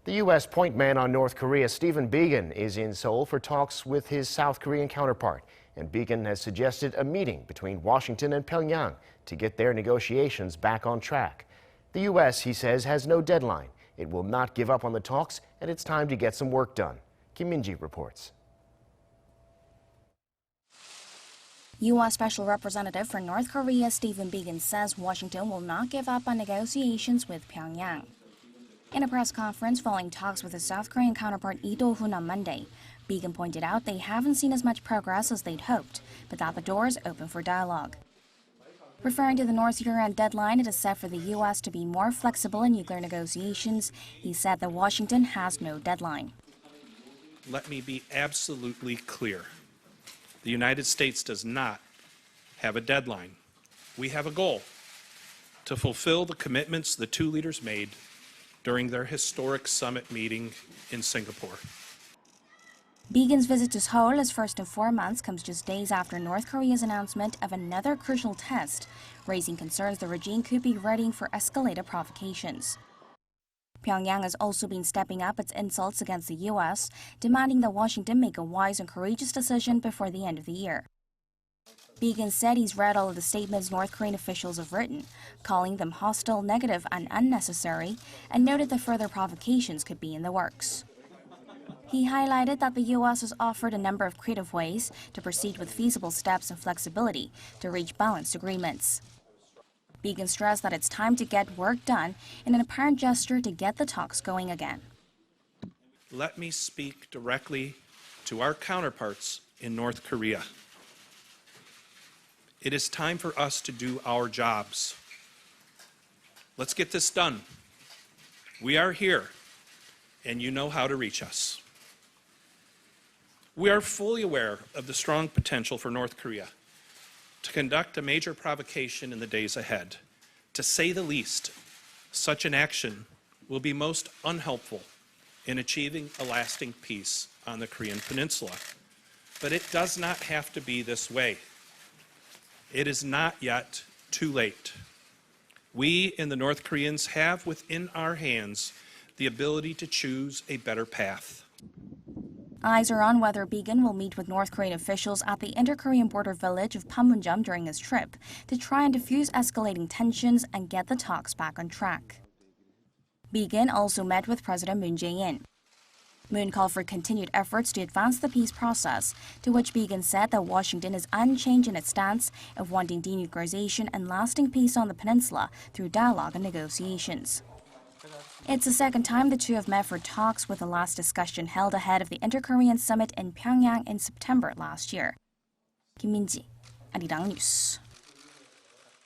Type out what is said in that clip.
The U.S. point man on North Korea Stephen Biegun is in Seoul for talks with his South Korean counterpart. And Biegun has suggested a meeting between Washington and Pyongyang to get their negotiations back on track. The U.S., he says, has no deadline. It will not give up on the talks, and it's time to get some work done. Kim Min-ji reports. U.S. Special Representative for North Korea Stephen Biegun says Washington will not give up on negotiations with Pyongyang. In a press conference following talks with his South Korean counterpart Lee Do-hoon on Monday, Biegun pointed out they haven't seen as much progress as they'd hoped, but that the door is open for dialogue. Referring to the North year-end deadline it is set for the U.S. to be more flexible in nuclear negotiations, he said that Washington has no deadline. Let me be absolutely clear. The United States does not have a deadline. We have a goal to fulfill the commitments the two leaders made during their historic summit meeting in Singapore. Biegun's visit to Seoul, his first in 4 months, comes just days after North Korea's announcement of another crucial test, raising concerns the regime could be readying for escalated provocations. Pyongyang has also been stepping up its insults against the U.S., demanding that Washington make a wise and courageous decision before the end of the year. Biegun said he's read all of the statements North Korean officials have written, calling them hostile, negative, and unnecessary, and noted that further provocations could be in the works. He highlighted that the U.S. has offered a number of creative ways to proceed with feasible steps and flexibility to reach balanced agreements. Biegun stressed that it's time to get work done in an apparent gesture to get the talks going again. Let me speak directly to our counterparts in North Korea. It is time for us to do our jobs. Let's get this done. We are here, and you know how to reach us. We are fully aware of the strong potential for North Korea to conduct a major provocation in the days ahead. To say the least, such an action will be most unhelpful in achieving a lasting peace on the Korean Peninsula. But it does not have to be this way. It is not yet too late. We and the North Koreans have within our hands the ability to choose a better path. Eyes are on whether Biegun will meet with North Korean officials at the inter-Korean border village of PANMUNJEOM during his trip to try and diffuse escalating tensions and get the talks back on track. Biegun also met with President Moon Jae-in. Moon called for continued efforts to advance the peace process, to which Biegun said that Washington is unchanged in its stance of wanting denuclearization and lasting peace on the peninsula through dialogue and negotiations. It's the second time the two have met for talks, with the last discussion held ahead of the Inter-Korean Summit in Pyongyang in September last year. Kim Min-ji, Arirang News.